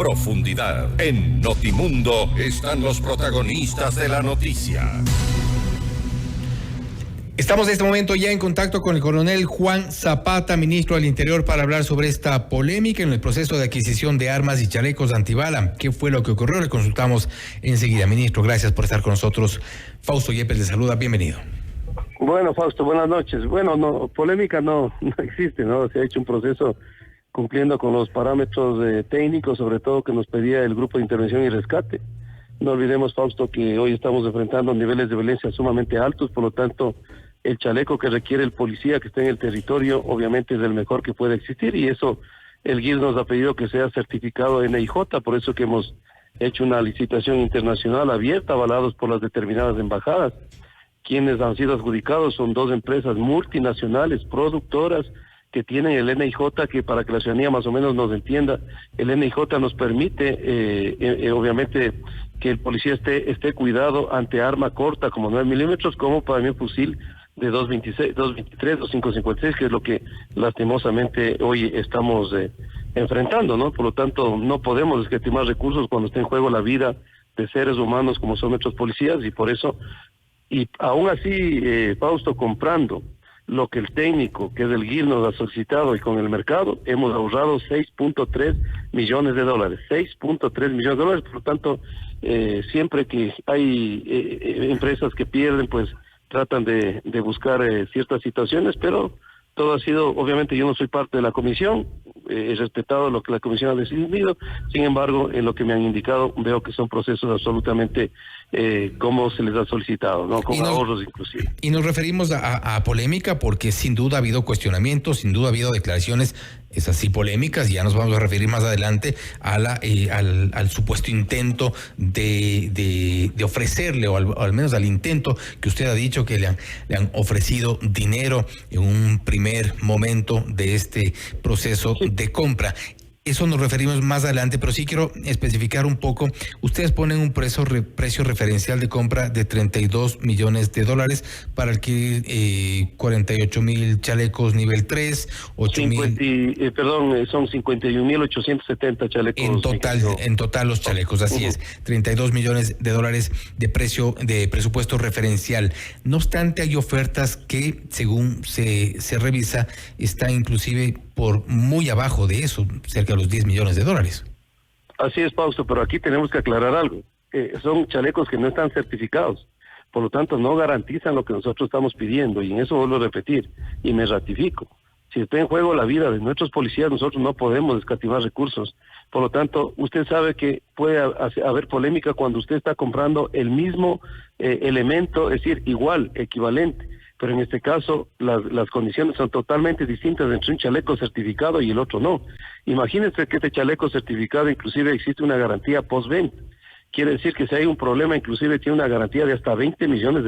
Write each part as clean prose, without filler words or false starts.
profundidad. En Notimundo están los protagonistas de la noticia. Estamos en este momento ya en contacto con el coronel Juan Zapata, ministro del Interior, para hablar sobre esta polémica en el proceso de adquisición de armas y chalecos antibala. ¿Qué fue lo que ocurrió? Le consultamos enseguida. Ministro, gracias por estar con nosotros. Fausto Yepes le saluda, bienvenido. Bueno, Fausto, buenas noches. Bueno, no, polémica no existe, ¿no? Se ha hecho un proceso cumpliendo con los parámetros técnicos, sobre todo que nos pedía el Grupo de Intervención y Rescate. No olvidemos, Fausto, que hoy estamos enfrentando niveles de violencia sumamente altos, por lo tanto, el chaleco que requiere el policía que esté en el territorio, obviamente es el mejor que puede existir, y eso el GIR nos ha pedido que sea certificado NIJ, por eso que hemos hecho una licitación internacional abierta, avalados por las determinadas embajadas. Quienes han sido adjudicados son 2 empresas multinacionales, productoras, que tienen el NIJ, que para que la ciudadanía más o menos nos entienda, el NIJ nos permite, obviamente, que el policía esté cuidado ante arma corta como 9 milímetros, como para mi fusil de 2.26, 2.23 o 5.56, que es lo que lastimosamente hoy estamos enfrentando, ¿no? Por lo tanto, no podemos escatimar recursos cuando está en juego la vida de seres humanos como son nuestros policías, y por eso, y aún así, Fausto, comprando lo que el técnico, que es el GIL, nos ha solicitado, y con el mercado hemos ahorrado $6.3 millones. 6.3 millones de dólares. Por lo tanto, siempre que hay empresas que pierden, pues tratan de buscar ciertas situaciones, pero todo ha sido, obviamente yo no soy parte de la comisión, he respetado lo que la comisión ha decidido, sin embargo, en lo que me han indicado, veo que son procesos absolutamente como se les ha solicitado, ¿no? Con ahorros inclusive. Y nos referimos a polémica porque sin duda ha habido cuestionamientos, sin duda ha habido declaraciones, esas sí polémicas, y ya nos vamos a referir más adelante a al supuesto intento de ofrecerle, o al menos al intento que usted ha dicho que le han ofrecido dinero en un primer momento de este proceso de compra. Eso nos referimos más adelante, pero sí quiero especificar un poco. Ustedes ponen un precio referencial de compra de $32 millones para adquirir 48,000 chalecos nivel 3, 8,000... son 51,870 chalecos. En total los chalecos, así es. $32 millones de presupuesto referencial. No obstante, hay ofertas que, según se revisa, están inclusive por muy abajo de eso, cerca de los $10 millones. Así es, Fausto, pero aquí tenemos que aclarar algo. Son chalecos que no están certificados, por lo tanto no garantizan lo que nosotros estamos pidiendo, y en eso vuelvo a repetir, y me ratifico. Si está en juego la vida de nuestros policías, nosotros no podemos escatimar recursos. Por lo tanto, usted sabe que puede haber polémica cuando usted está comprando el mismo elemento, es decir, igual, equivalente. Pero en este caso las condiciones son totalmente distintas entre un chaleco certificado y el otro no. Imagínense que este chaleco certificado inclusive existe una garantía post-venta. Quiere decir que si hay un problema, inclusive tiene una garantía de hasta $20 millones.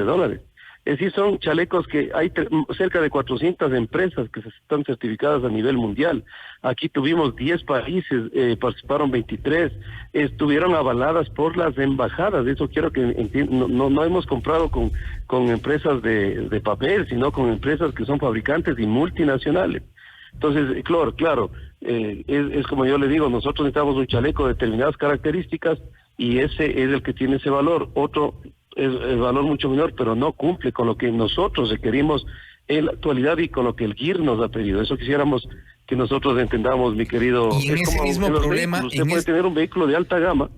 Es decir, son chalecos que hay cerca de 400 empresas que están certificadas a nivel mundial. Aquí tuvimos 10 países, participaron 23, estuvieron avaladas por las embajadas. Eso quiero que entiendan. No hemos comprado con empresas de papel, sino con empresas que son fabricantes y multinacionales. Entonces, claro, es como yo le digo, nosotros necesitamos un chaleco de determinadas características, y ese es el que tiene ese valor. Otro es el valor mucho menor, pero no cumple con lo que nosotros requerimos en la actualidad y con lo que el GIR nos ha pedido. Eso quisiéramos que nosotros entendamos, mi querido. Y en ese mismo problema... Usted puede tener un vehículo de alta gama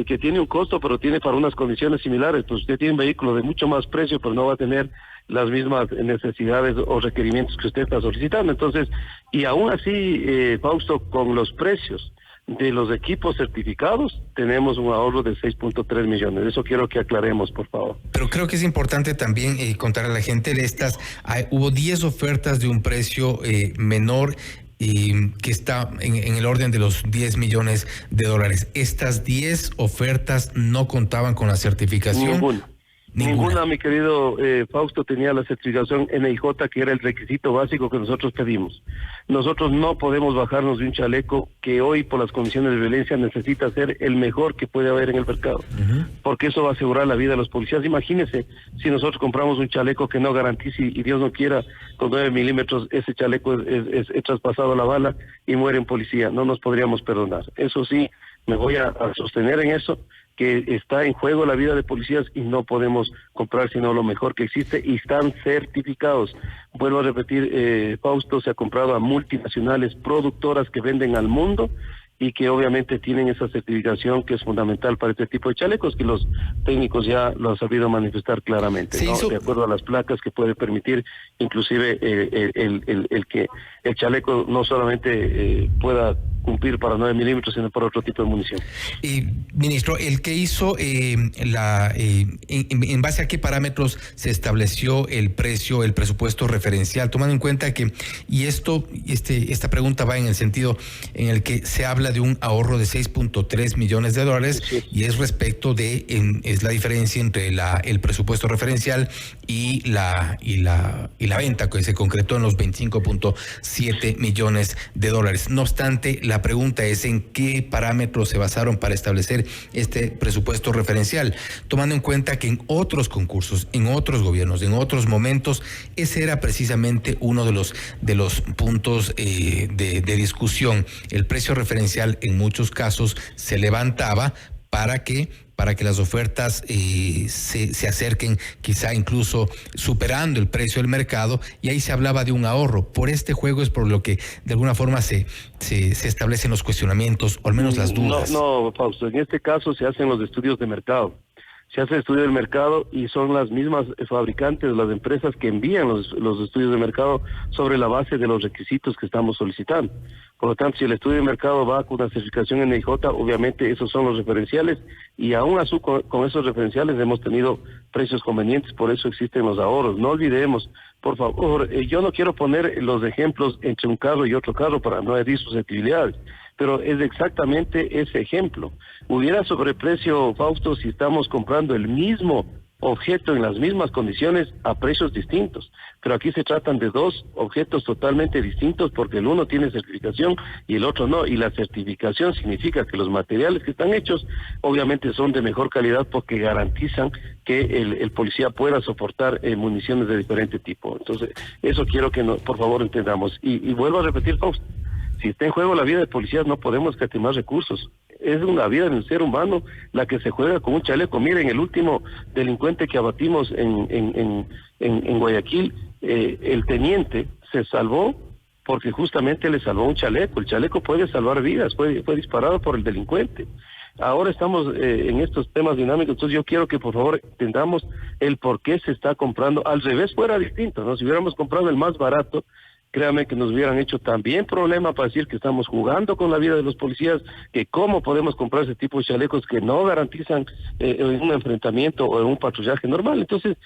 que tiene un costo, pero tiene para unas condiciones similares. Pues usted tiene un vehículo de mucho más precio, pero no va a tener las mismas necesidades o requerimientos que usted está solicitando. Entonces, y aún así, Fausto, con los precios de los equipos certificados, tenemos un ahorro de 6.3 millones. Eso quiero que aclaremos, por favor. Pero creo que es importante también contar a la gente de hubo 10 ofertas de un precio menor, que está en el orden de los $10 millones. Estas 10 ofertas no contaban con la certificación. Ninguna, mi querido Fausto, tenía la certificación NIJ, que era el requisito básico que nosotros pedimos. Nosotros no podemos bajarnos de un chaleco que hoy, por las condiciones de violencia, necesita ser el mejor que puede haber en el mercado, porque eso va a asegurar la vida de los policías. Imagínense si nosotros compramos un chaleco que no garantice, y Dios no quiera, con 9 milímetros, ese chaleco es traspasado a la bala y muere un policía. No nos podríamos perdonar. Eso sí, me voy a sostener en eso, que está en juego la vida de policías y no podemos comprar sino lo mejor que existe y están certificados. Vuelvo a repetir, Fausto, se ha comprado a multinacionales productoras que venden al mundo y que obviamente tienen esa certificación que es fundamental para este tipo de chalecos, que los técnicos ya lo han sabido manifestar claramente, ¿no? De acuerdo a las placas que puede permitir inclusive el que el chaleco no solamente pueda cumplir para 9 milímetros, sino para otro tipo de munición. Ministro, el que hizo en base a qué parámetros se estableció el precio, el presupuesto referencial, tomando en cuenta que, y esta pregunta va en el sentido en el que se habla de un ahorro de 6.3 millones de dólares, sí, y es respecto de, es la diferencia entre el presupuesto referencial y la venta que se concretó en los 25.7 millones de dólares. No obstante, la pregunta es en qué parámetros se basaron para establecer este presupuesto referencial, tomando en cuenta que en otros concursos, en otros gobiernos, en otros momentos, ese era precisamente uno de los puntos de discusión. El precio referencial en muchos casos se levantaba para que las ofertas se acerquen, quizá incluso superando el precio del mercado, y ahí se hablaba de un ahorro. Por este juego es por lo que de alguna forma se establecen los cuestionamientos, o al menos las dudas. No, Fausto, en este caso se hacen los estudios de mercado. Se hace el estudio del mercado y son las mismas fabricantes, las empresas que envían los estudios de mercado sobre la base de los requisitos que estamos solicitando. Por lo tanto, si el estudio de mercado va con una certificación NIJ, obviamente esos son los referenciales y aún así con esos referenciales hemos tenido precios convenientes, por eso existen los ahorros. No olvidemos, por favor, yo no quiero poner los ejemplos entre un carro y otro carro para no herir susceptibilidades, pero es exactamente ese ejemplo. Hubiera sobreprecio, Fausto, si estamos comprando el mismo objeto en las mismas condiciones a precios distintos, pero aquí se tratan de dos objetos totalmente distintos porque el uno tiene certificación y el otro no, y la certificación significa que los materiales que están hechos obviamente son de mejor calidad porque garantizan que el policía pueda soportar municiones de diferente tipo. Entonces, eso quiero que por favor entendamos. Y vuelvo a repetir, Fausto, si está en juego la vida de policías no podemos escatimar recursos. Es una vida de un ser humano la que se juega con un chaleco. Miren, el último delincuente que abatimos en Guayaquil, el teniente se salvó porque justamente le salvó un chaleco. El chaleco puede salvar vidas, fue disparado por el delincuente. Ahora estamos en estos temas dinámicos, entonces yo quiero que por favor entendamos el por qué se está comprando. Al revés fuera distinto, ¿no? Si hubiéramos comprado el más barato, créame que nos hubieran hecho también problema para decir que estamos jugando con la vida de los policías, que cómo podemos comprar ese tipo de chalecos que no garantizan un enfrentamiento o un patrullaje normal. Entonces,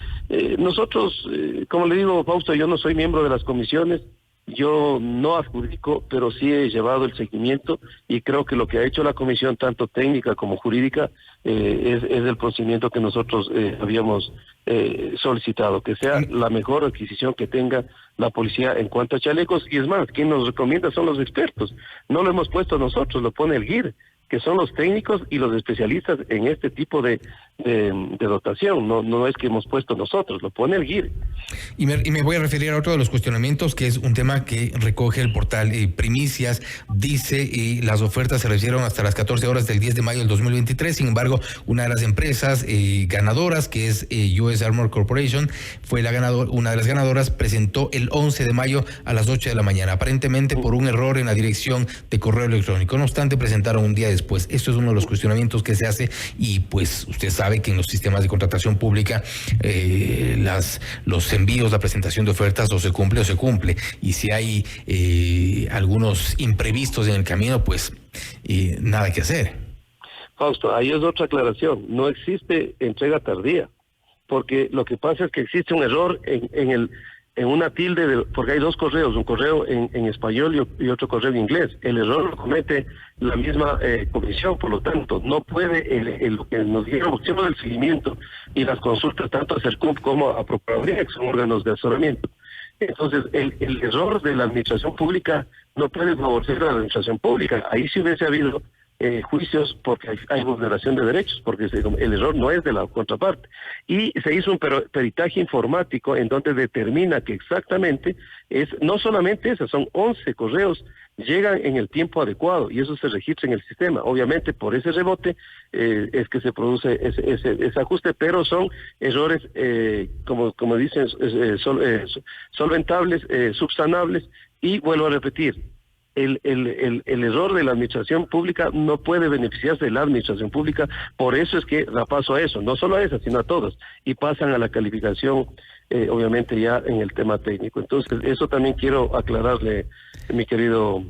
nosotros, como le digo, Fausto, yo no soy miembro de las comisiones, yo no adjudico, pero sí he llevado el seguimiento y creo que lo que ha hecho la comisión, tanto técnica como jurídica, es el procedimiento que nosotros habíamos solicitado, que sea la mejor adquisición que tenga la policía en cuanto a chalecos. Y es más, quien nos recomienda son los expertos, no lo hemos puesto nosotros, lo pone el GIR, que son los técnicos y los especialistas en este tipo de dotación, no es que hemos puesto nosotros, lo pone el GIR. Y me voy a referir a otro de los cuestionamientos, que es un tema que recoge el portal Primicias. Dice, las ofertas se recibieron hasta las 14 horas del 10 de mayo del 2023, sin embargo, una de las empresas ganadoras, que es US Armor Corporation, fue una de las ganadoras, presentó el 11 de mayo a las 8 de la mañana, aparentemente por un error en la dirección de correo electrónico. No obstante, presentaron un día después. Esto es uno de los cuestionamientos que se hace y pues usted sabe que en los sistemas de contratación pública los envíos, la presentación de ofertas o se cumple. Y si hay algunos imprevistos en el camino, pues nada que hacer. Fausto, ahí es otra aclaración. No existe entrega tardía, porque lo que pasa es que existe un error en una tilde, porque hay dos correos, un correo en español y otro correo en inglés. El error lo comete la misma comisión, por lo tanto, no puede, lo que nos dijeron, hicimos el seguimiento y las consultas tanto a CERCUP como a Procuraduría, que son órganos de asesoramiento. Entonces, el error de la administración pública no puede favorecer a la administración pública. Ahí sí hubiese habido juicios porque hay vulneración de derechos, porque el error no es de la contraparte. Y se hizo un peritaje informático en donde determina que exactamente no solamente esas, son 11 correos, llegan en el tiempo adecuado y eso se registra en el sistema. Obviamente por ese rebote es que se produce ese ajuste, pero son errores, como dicen, solventables, subsanables, y vuelvo a repetir, el error de la administración pública no puede beneficiarse de la administración pública, por eso es que da paso a eso, no solo a esa, sino a todas, y pasan a la calificación, obviamente ya en el tema técnico. Entonces, eso también quiero aclararle, mi querido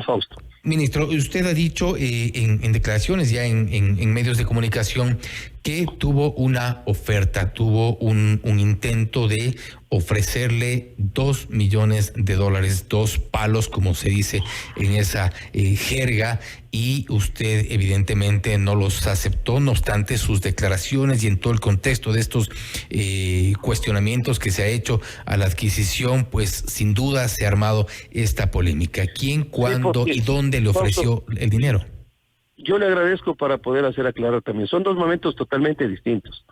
Fausto. Ministro, usted ha dicho en declaraciones ya en medios de comunicación que tuvo una oferta, tuvo un intento de ofrecerle $2 millones, 2 palos, como se dice en esa jerga, y usted evidentemente no los aceptó. No obstante, sus declaraciones y en todo el contexto de estos cuestionamientos que se ha hecho a la adquisición, pues sin duda se ha armado esta polémica. ¿Quién, cuándo y dónde le ofreció el dinero? Yo le agradezco para poder hacer aclarar también. Son dos momentos totalmente distintos.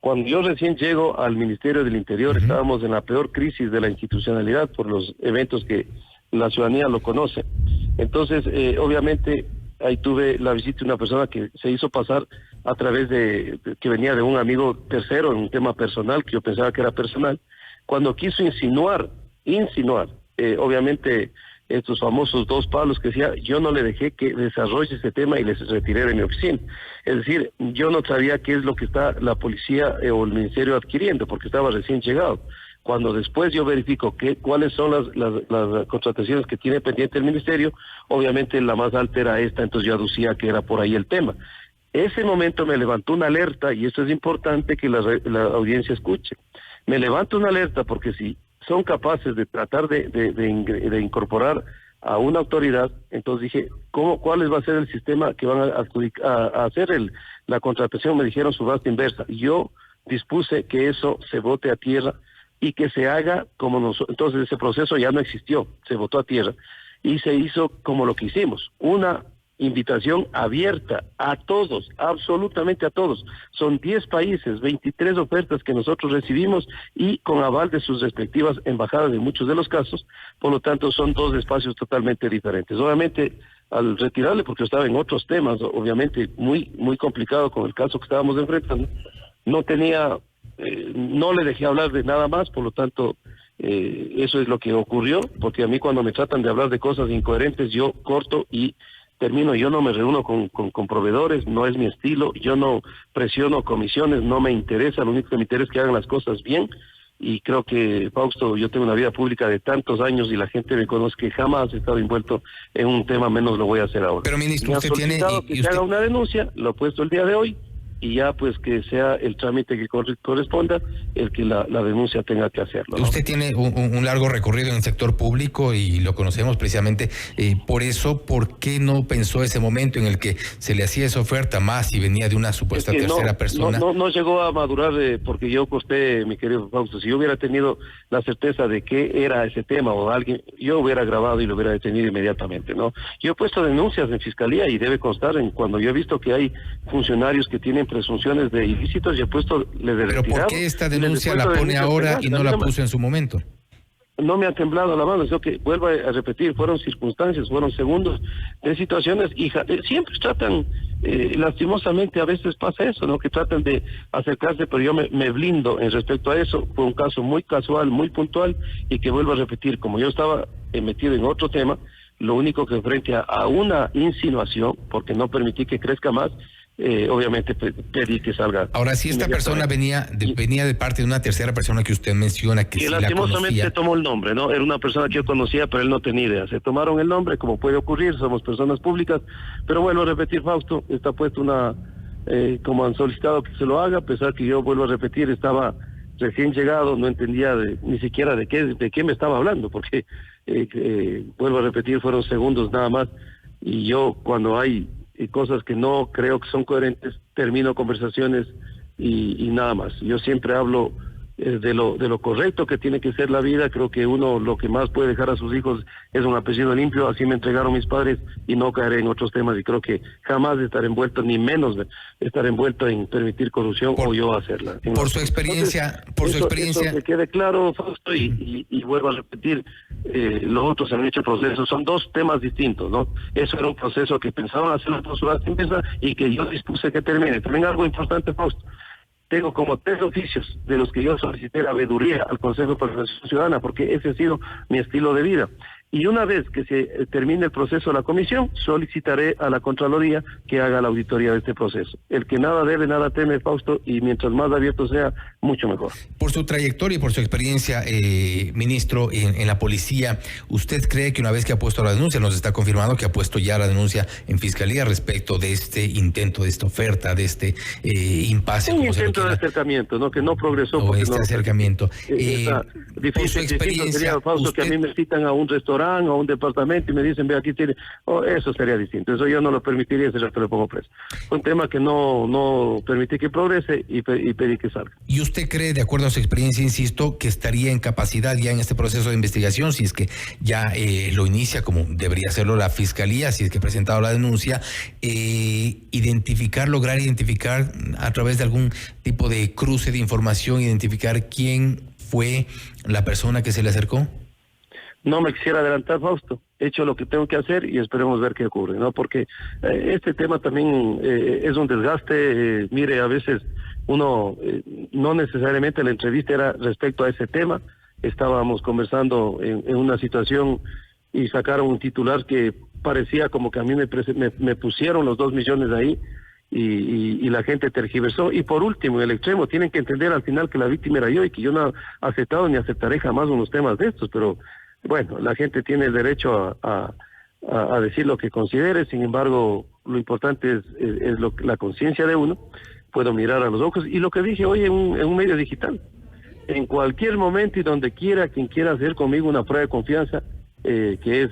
Cuando yo recién llego al Ministerio del Interior, estábamos en la peor crisis de la institucionalidad por los eventos que la ciudadanía lo conoce. Entonces, obviamente, ahí tuve la visita de una persona que se hizo pasar a través que venía de un amigo tercero en un tema personal, que yo pensaba que era personal, cuando quiso insinuar, obviamente, estos famosos 2 palos que decía, yo no le dejé que desarrolle ese tema y les retiré de mi oficina. Es decir, yo no sabía qué es lo que está la policía o el ministerio adquiriendo, porque estaba recién llegado. Cuando después yo verifico cuáles son las contrataciones que tiene pendiente el ministerio, obviamente la más alta era esta, entonces yo aducía que era por ahí el tema. Ese momento me levantó una alerta, y esto es importante que la audiencia escuche. Me levantó una alerta porque si son capaces de tratar de incorporar a una autoridad, entonces dije, ¿cuál va a ser el sistema que van a hacer la contratación? Me dijeron subasta inversa. Yo dispuse que eso se bote a tierra y que se haga entonces ese proceso ya no existió, se botó a tierra y se hizo como lo que hicimos, una invitación abierta a todos, absolutamente a todos. Son 10 países, 23 ofertas que nosotros recibimos y con aval de sus respectivas embajadas en muchos de los casos. Por lo tanto, son 2 espacios totalmente diferentes. Obviamente, al retirarle, porque yo estaba en otros temas, obviamente muy, muy complicado con el caso que estábamos enfrentando, no le dejé hablar de nada más, por lo tanto, eso es lo que ocurrió, porque a mí cuando me tratan de hablar de cosas incoherentes, yo corto y termino. Yo no me reúno con proveedores, no es mi estilo, yo no presiono comisiones, no me interesa, lo único que me interesa es que hagan las cosas bien, y creo que, Fausto, yo tengo una vida pública de tantos años y la gente me conoce que jamás he estado envuelto en un tema, menos lo voy a hacer ahora. Pero, ministro, usted tiene... que se haga una denuncia, lo he puesto el día de hoy, y ya pues que sea el trámite que corresponda el que la denuncia tenga que hacerlo, ¿no? Usted tiene un largo recorrido en el sector público y lo conocemos precisamente por eso. ¿Por qué no pensó ese momento en el que se le hacía esa oferta más y venía de una supuesta tercera persona? No llegó a madurar porque yo costé, mi querido Fausto. Si yo hubiera tenido la certeza de qué era ese tema o alguien, yo hubiera grabado y lo hubiera detenido inmediatamente, ¿no? Yo he puesto denuncias en fiscalía y debe constar cuando yo he visto que hay funcionarios que tienen presunciones de ilícitos, y he puesto le de ¿Pero por qué esta denuncia la pone ahora y no la puso en su momento? No me ha temblado la mano, yo que vuelvo a repetir, fueron circunstancias, fueron segundos de situaciones, y siempre tratan, lastimosamente a veces pasa eso, ¿no? Que tratan de acercarse, pero yo me blindo en respecto a eso. Fue un caso muy casual, muy puntual, y que vuelvo a repetir, como yo estaba metido en otro tema, lo único que frente a una insinuación, porque no permití que crezca más, obviamente pedí que salga. Ahora, si esta persona venía de parte de una tercera persona que usted menciona que sí la conocía. Lastimosamente tomó el nombre, ¿no? Era una persona que yo conocía, pero él no tenía idea. Se tomaron el nombre, como puede ocurrir, somos personas públicas, pero vuelvo a repetir, Fausto, está puesto como han solicitado que se lo haga, a pesar que yo vuelvo a repetir, estaba recién llegado, no entendía ni siquiera de qué me estaba hablando, porque vuelvo a repetir, fueron segundos nada más, y yo cuando hay cosas que no creo que son coherentes, termino conversaciones y nada más. Yo siempre hablo de lo correcto que tiene que ser la vida. Creo que uno lo que más puede dejar a sus hijos es un apellido limpio. Así me entregaron mis padres y no caeré en otros temas, y creo que jamás estar envuelto, ni menos estar envuelto en permitir corrupción o yo hacerla. Por su experiencia, Eso que quede claro, Fausto, y vuelvo a repetir, los otros han hecho procesos, son dos temas distintos, ¿no? Eso era un proceso que pensaban hacer por su empresa y que yo dispuse que termine. También algo importante, Fausto. Tengo como 3 oficios de los que yo solicité la veeduría al Consejo de Participación Ciudadana, porque ese ha sido mi estilo de vida. Y una vez que se termine el proceso de la comisión, solicitaré a la Contraloría que haga la auditoría de este proceso. El que nada debe, nada teme, Fausto, y mientras más abierto sea, mucho mejor. Por su trayectoria y por su experiencia, ministro, en la policía, ¿usted cree que una vez que ha puesto la denuncia, nos está confirmando que ha puesto ya la denuncia en Fiscalía respecto de este intento, de esta oferta, de este impasse? Un intento de acercamiento, ¿no? Que no progresó. O este acercamiento. Difícil, por su experiencia, sería, Fausto, que a mí me citan a un restaurante, a un departamento y me dicen, ve, aquí tiene, eso sería distinto. Eso yo no lo permitiría, ese rato le pongo preso. Fue un tema que no permití que progrese y pedí que salga. ¿Y usted cree, de acuerdo a su experiencia, insisto, que estaría en capacidad ya en este proceso de investigación, si es que ya lo inicia, como debería hacerlo la Fiscalía, si es que ha presentado la denuncia, lograr identificar a través de algún tipo de cruce de información, identificar quién fue la persona que se le acercó? No me quisiera adelantar, Fausto. He hecho lo que tengo que hacer y esperemos ver qué ocurre, ¿no? Porque este tema también es un desgaste. Mire, a veces uno, no necesariamente la entrevista era respecto a ese tema. Estábamos conversando en una situación y sacaron un titular que parecía como que a mí me pusieron los 2 millones ahí y la gente tergiversó. Y por último, en el extremo, tienen que entender al final que la víctima era yo y que yo no he aceptado ni aceptaré jamás unos temas de estos, pero bueno, la gente tiene el derecho a decir lo que considere. Sin embargo, lo importante es la conciencia de uno. Puedo mirar a los ojos, y lo que dije hoy en un medio digital, en cualquier momento y donde quiera, quien quiera hacer conmigo una prueba de confianza, que es,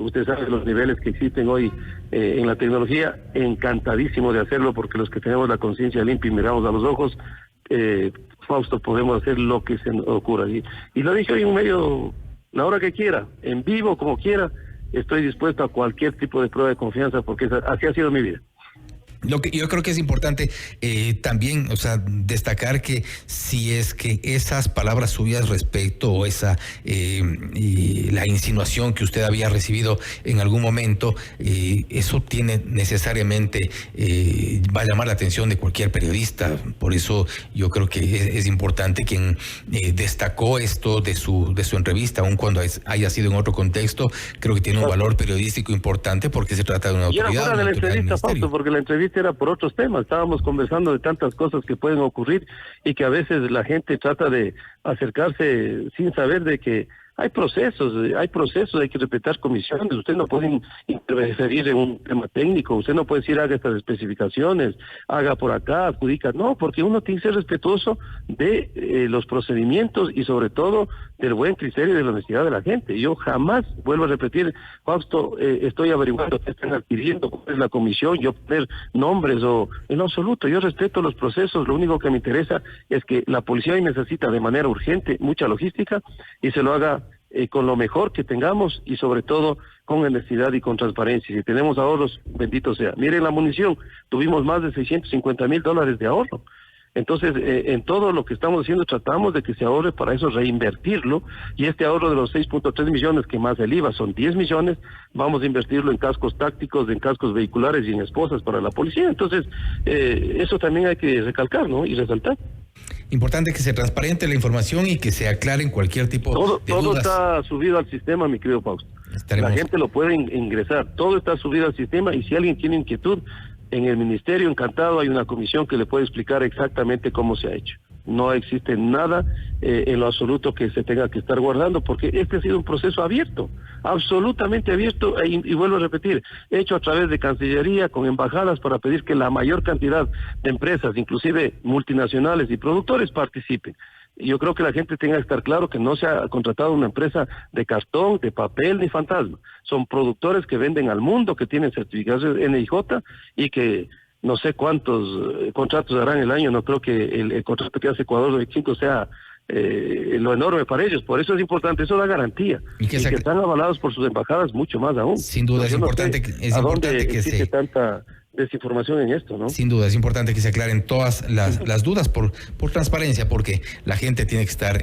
usted sabe los niveles que existen hoy en la tecnología, encantadísimo de hacerlo, porque los que tenemos la conciencia limpia y miramos a los ojos, Fausto, podemos hacer lo que se nos ocurra. Y lo dije hoy en un medio, la hora que quiera, en vivo, como quiera, estoy dispuesto a cualquier tipo de prueba de confianza, porque así ha sido mi vida. Lo que yo creo que es importante también, o sea, destacar que si es que esas palabras suyas respecto o esa la insinuación que usted había recibido en algún momento, eso tiene necesariamente va a llamar la atención de cualquier periodista. Por eso yo creo que es importante quien destacó esto de su entrevista, aun cuando haya sido en otro contexto. Creo que tiene un valor periodístico importante porque se trata de una autoridad. Y era fuera de la entrevista, Fausto, porque la entrevista era por otros temas. Estábamos conversando de tantas cosas que pueden ocurrir y que a veces la gente trata de acercarse sin saber de que hay procesos, hay que respetar comisiones. Usted no puede interferir en un tema técnico, usted no puede decir haga estas especificaciones, haga por acá, adjudica, no, porque uno tiene que ser respetuoso de los procedimientos y sobre todo del buen criterio y de la honestidad de la gente. Yo jamás, vuelvo a repetir, Fausto, estoy averiguando qué están adquiriendo, cuál es la comisión, yo poner nombres o en absoluto. Yo respeto los procesos, lo único que me interesa es que la policía hoy necesita de manera urgente mucha logística y se lo haga con lo mejor que tengamos y sobre todo con honestidad y con transparencia. Si tenemos ahorros, bendito sea. Miren la munición, tuvimos más de $650,000 de ahorro. Entonces, en todo lo que estamos haciendo, tratamos de que se ahorre para eso, reinvertirlo, y este ahorro de los 6.3 millones, que más el IVA son 10 millones, vamos a invertirlo en cascos tácticos, en cascos vehiculares y en esposas para la policía. Entonces, eso también hay que recalcar, ¿no? Y resaltar. Importante que se transparente la información y que se aclaren cualquier tipo de dudas. Todo está subido al sistema, mi querido Fausto. La gente lo puede ingresar, todo está subido al sistema, y si alguien tiene inquietud, en el ministerio, encantado, hay una comisión que le puede explicar exactamente cómo se ha hecho. No existe nada en lo absoluto que se tenga que estar guardando, porque este ha sido un proceso abierto, absolutamente abierto, y vuelvo a repetir, hecho a través de Cancillería, con embajadas, para pedir que la mayor cantidad de empresas, inclusive multinacionales y productores, participen. Yo creo que la gente tenga que estar claro que no se ha contratado una empresa de cartón, de papel ni fantasma. Son productores que venden al mundo, que tienen certificación NIJ y que no sé cuántos contratos harán el año. No creo que el contrato que hace Ecuador 25 sea lo enorme para ellos. Por eso es importante, eso da garantía. Y que están avalados por sus embajadas mucho más aún. Sin duda, es importante que se tanta desinformación en esto, ¿no? Sin duda, es importante que se aclaren todas las dudas por transparencia, porque la gente tiene que estar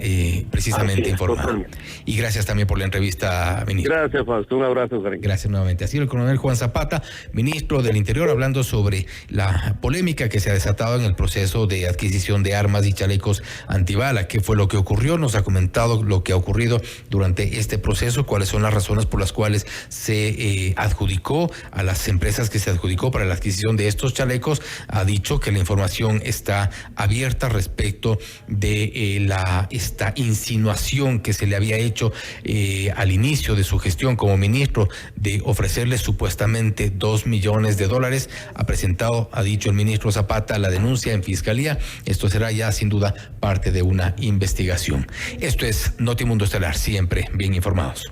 precisamente informada. Totalmente. Y gracias también por la entrevista, ministro. Gracias, Fausto. Un abrazo, cariño. Gracias nuevamente. Así el coronel Juan Zapata, ministro del Interior, hablando sobre la polémica que se ha desatado en el proceso de adquisición de armas y chalecos antibala. ¿Qué fue lo que ocurrió? Nos ha comentado lo que ha ocurrido durante este proceso, cuáles son las razones por las cuales se adjudicó a las empresas que se adjudicó para la adquisición de estos chalecos. Ha dicho que la información está abierta respecto de esta insinuación que se le había hecho al inicio de su gestión como ministro de ofrecerle supuestamente $2 millones. Ha presentado, ha dicho el ministro Zapata, la denuncia en fiscalía. Esto será ya sin duda parte de una investigación. Esto es Notimundo Estelar, siempre bien informados.